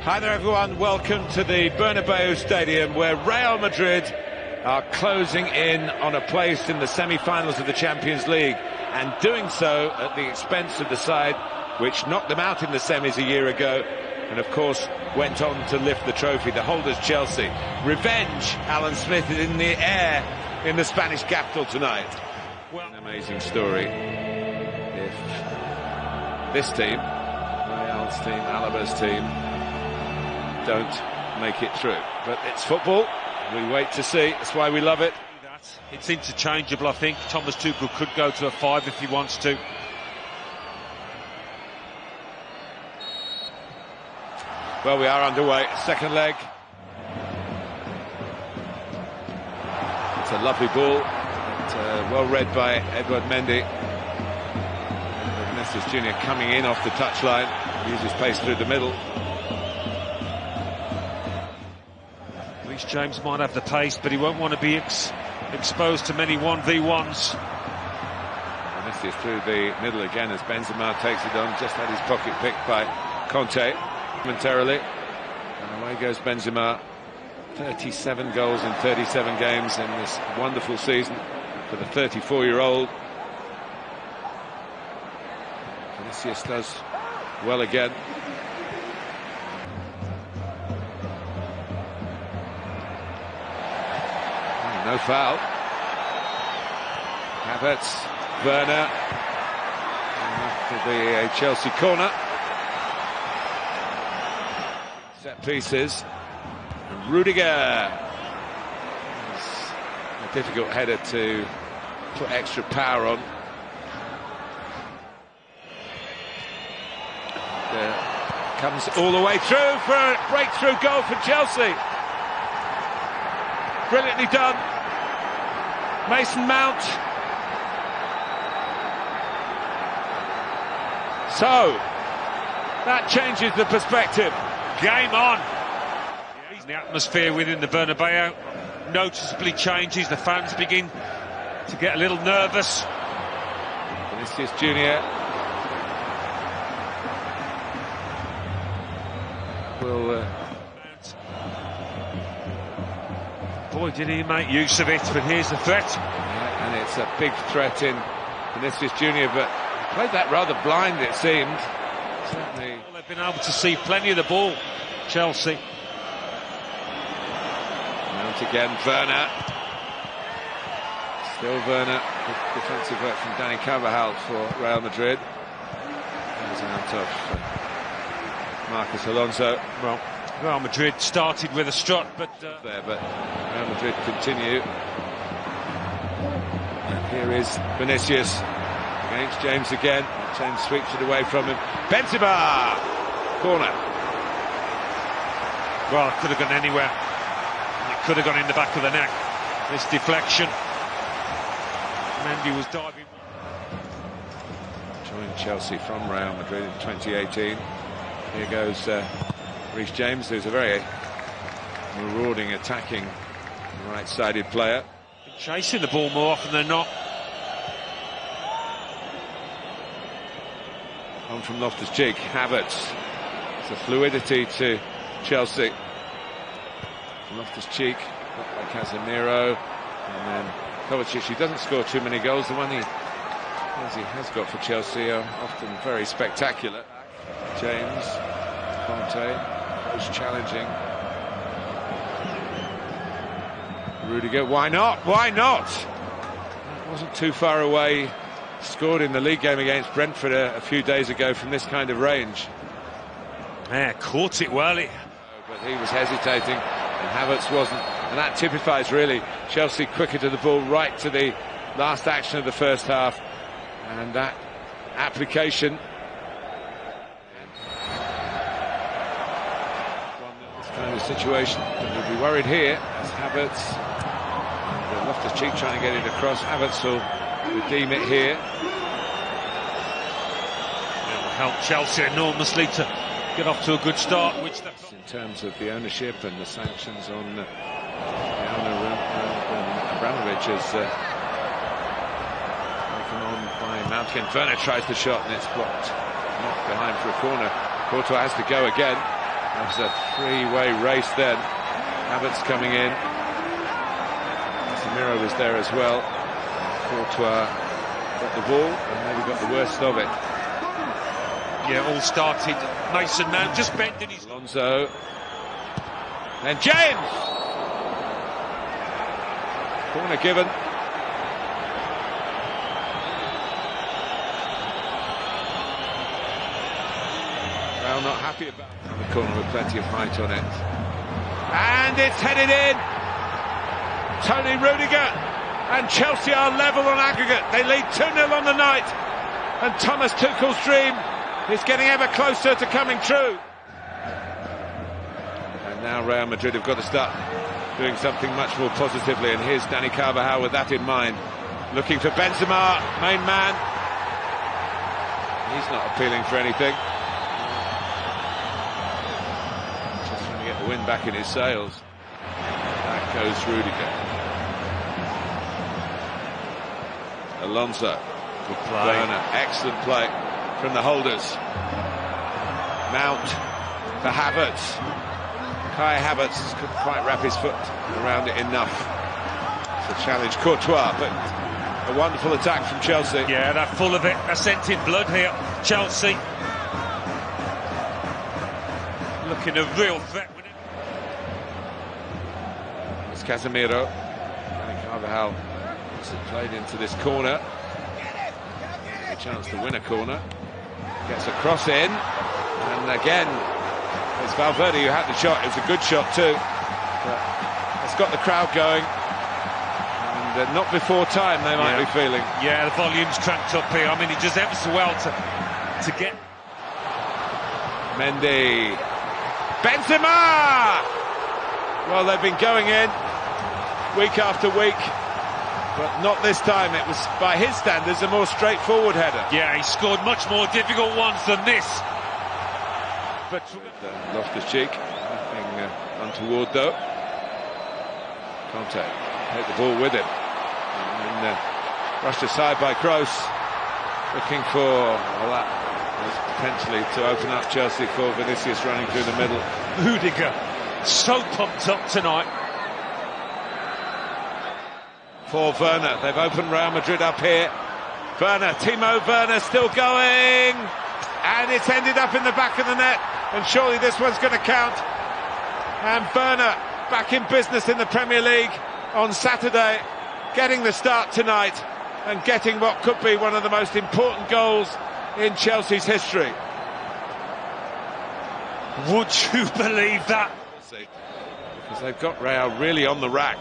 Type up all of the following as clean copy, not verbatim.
Hi there everyone, welcome to the Bernabeu Stadium where Real Madrid are closing in on a place in the semi-finals of the Champions League, and doing so at the expense of the side which knocked them out in the semis a year ago and of course went on to lift the trophy, the holders Chelsea. Revenge, Alan Smith, is in the air in the Spanish capital tonight. Well, an amazing story if this team, Real's team, Alaba's team, don't make it through. But it's football, we wait to see, that's why we love it. It's interchangeable, I think. Thomas Tuchel could go to a 5 if he wants to. Well, we are underway, second leg. It's a lovely ball, well read by Edward Mendy. Vinicius Jr. coming in off the touchline, uses pace through the middle. James might have the pace, but he won't want to be exposed to many 1v1s. Vinicius through the middle again as Benzema takes it on. Just had his pocket picked by Conte momentarily. And away goes Benzema. 37 goals in 37 games in this wonderful season for the 34-year-old. Vinicius does well again. No foul. Havertz, Werner, to the Chelsea corner. Set pieces. And Rudiger. It's a difficult header to put extra power on. Comes all the way through for a breakthrough goal for Chelsea. Brilliantly done. Mason Mount. So, that changes the perspective. Game on. The atmosphere within the Bernabeu noticeably changes. The fans begin to get a little nervous. Vinicius Jr. will... Boy, did he make use of it, but here's the threat. Yeah, and it's a big threat in Vinicius Jr., but played that rather blind, it seemed. Certainly. Well, they've been able to see plenty of the ball, Chelsea. Mount again, Werner. Still Werner. Good defensive work from Dani Carvajal for Real Madrid. Comes out of Marcos Alonso. Well, Real Madrid started with a strut, but Real Madrid continue. And here is Vinicius against James again. James sweeps it away from him. Benzema! Corner. Well, it could have gone anywhere. It could have gone in the back of the net. This deflection. Mendy was diving. Joined Chelsea from Real Madrid in 2018. Here goes Reece James, who's a very marauding, attacking, right-sided player. Chasing the ball more often than not. On from Loftus-Cheek, Havertz. It's a fluidity to Chelsea. Loftus-Cheek, by Casemiro, and then Kovacic, who doesn't score too many goals. The one he has got for Chelsea are often very spectacular. James, Conte, close challenging. Rudiger, why not? Why not? That wasn't too far away. Scored in the league game against Brentford a few days ago from this kind of range. Yeah, caught it well. But he was hesitating, and Havertz wasn't. And that typifies really Chelsea quicker to the ball, right to the last action of the first half. And that application. This kind of situation, but we'll be worried here as Havertz. Loftus-Cheek trying to get it across. Havertz will redeem it here. It will help Chelsea enormously to get off to a good start, which that's in terms of the ownership and the sanctions on Abramovich is taken on by Mount. Werner tries the shot and it's blocked. Not behind for a corner. Courtois has to go again. That's a three-way race then. Havertz coming in. Casemiro was there as well. Courtois got the ball and maybe got the worst of it. Yeah, all started. Mason Mount just bending his... Alonso. And James! Corner given. Well, not happy about the corner with plenty of height on it. And it's headed in. Tony Rudiger and Chelsea are level on aggregate. They lead 2-0 on the night. And Thomas Tuchel's dream is getting ever closer to coming true. And now Real Madrid have got to start doing something much more positively. And here's Dani Carvajal with that in mind. Looking for Benzema, main man. He's not appealing for anything. The wind back in his sails. Back goes Rudiger. Alonso. Good play. Werner. Excellent play from the holders. Mount for Havertz. Kai Havertz couldn't quite wrap his foot around it enough to challenge Courtois, but a wonderful attack from Chelsea. Yeah, they're full of it. They're scented blood here. Chelsea looking a real threat. It's Casemiro. Dani Carvajal has played into this corner. A chance to win a corner. Gets a cross in. And again, it's Valverde who had the shot. It was a good shot too. But it's got the crowd going. And not before time, they might be feeling. Yeah, the volume's cranked up here. I mean, he does ever so well to get... Mendy. Benzema! Well, they've been going in week after week, but not this time. It was, by his standards, a more straightforward header. Yeah, he scored much more difficult ones than this. But Loftus-Cheek, nothing untoward though. Conte take the ball with him, and then brushed aside by Kroos, looking for, well, that was potentially to open up Chelsea for Vinicius running through the middle. Rudiger, so pumped up tonight. For Werner, they've opened Real Madrid up here. Werner, Timo Werner still going, and it's ended up in the back of the net, and surely this one's going to count. And Werner back in business in the Premier League on Saturday, getting the start tonight and getting what could be one of the most important goals in Chelsea's history. Would you believe that? Because they've got Real really on the rack.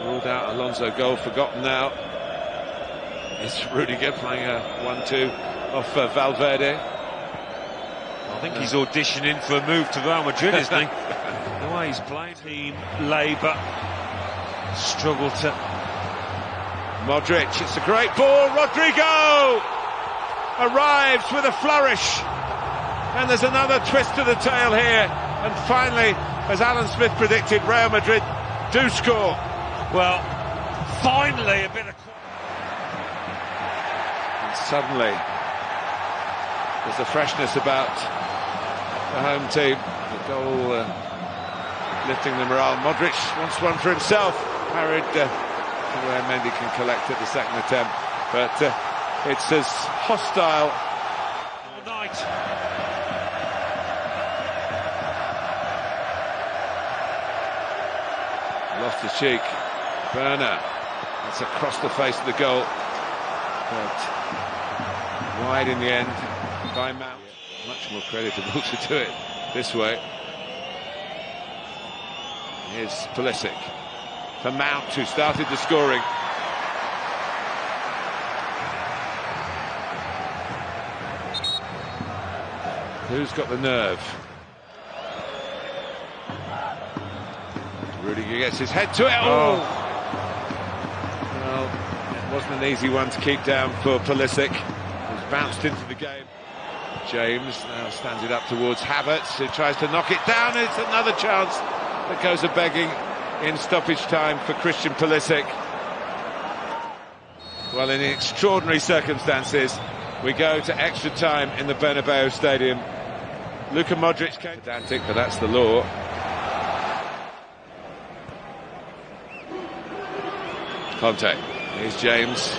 Ruled out Alonso goal, forgotten now. It's Rudiger playing a 1-2 off Valverde. I think he's auditioning for a move to Real Madrid, isn't he? The way he's playing. Team Labour struggle to... Modric, it's a great ball. Rodrigo arrives with a flourish. And there's another twist to the tail here. And finally, as Alan Smith predicted, Real Madrid do score. Well, finally a bit of... And suddenly, there's a freshness about the home team. The goal lifting the morale. Modric wants one for himself. Parried where Mendy can collect at the second attempt. But it's as hostile all night. Loftus-Cheek, Werner, that's across the face of the goal, but wide in the end by Mount. Much more creditable to do it this way. Here's Pulisic for Mount, who started the scoring. Who's got the nerve? Rudiger gets his head to it. Oh! Well, it wasn't an easy one to keep down for Pulisic. He's bounced into the game. James now stands it up towards Havertz, who tries to knock it down. It's another chance that goes a-begging in stoppage time for Christian Pulisic. Well, in extraordinary circumstances, We go to extra time in the Bernabeu Stadium. Luka Modric came pedantic, but that's the law. Conte. Here's James.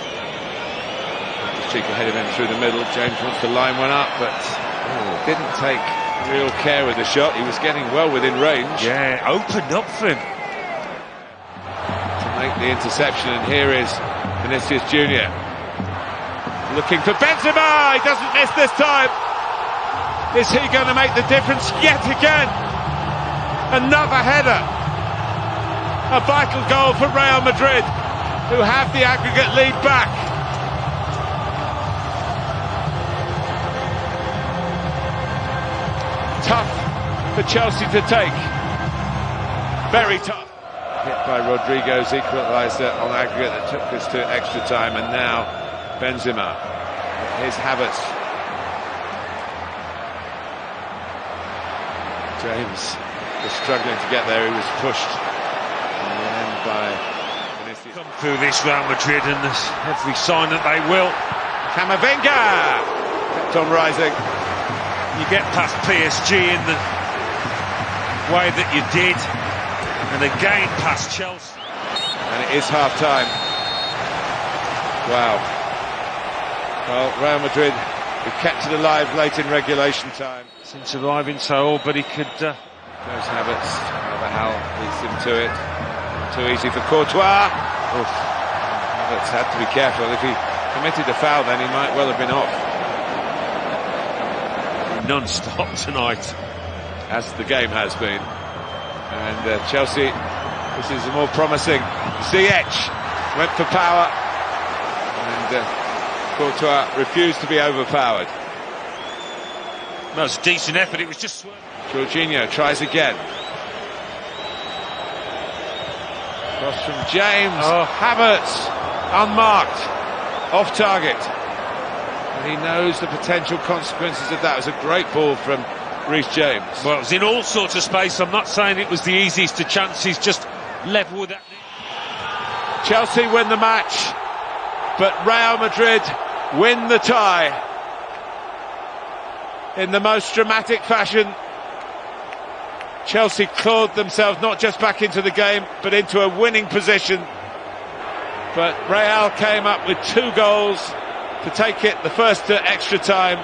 Cheek ahead of him through the middle. James wants to line one up, but didn't take real care with the shot. He was getting well within range. Yeah, opened up for him to make the interception, and here is Vinicius Junior looking for Benzema. He doesn't miss this time. Is he going to make the difference yet again? Another header. A vital goal for Real Madrid, who have the aggregate lead back. Tough for Chelsea to take. Very tough. Hit by Rodrigo's equaliser on aggregate that took us to extra time, and now Benzema. Here's Havertz. James was struggling to get there. He was pushed in the end by Vinicius. Come through this Real Madrid, and there's every sign that they will. Camavinga kept on rising. You get past PSG in the way that you did, and again past Chelsea. And it is half-time. Wow. Well, Real Madrid have kept it alive late in regulation time. Since arriving so, but he could... Goes Havertz. How leads him to it. Too easy for Courtois. Oof. Havertz had to be careful. If he committed a foul, then he might well have been off. Non-stop tonight, as the game has been. And Chelsea, this is more promising. Ziyech went for power, and Courtois refused to be overpowered. That was a decent effort, it was just... Jorginho tries again. Cross from James. Havertz, unmarked, off target. And he knows the potential consequences of that. It was a great ball from Reece James. Well, it was in all sorts of space. I'm not saying it was the easiest of chances, just level with that. Chelsea win the match, but Real Madrid win the tie in the most dramatic fashion. Chelsea clawed themselves not just back into the game, but into a winning position. But Real came up with 2 goals to take it the first to extra time.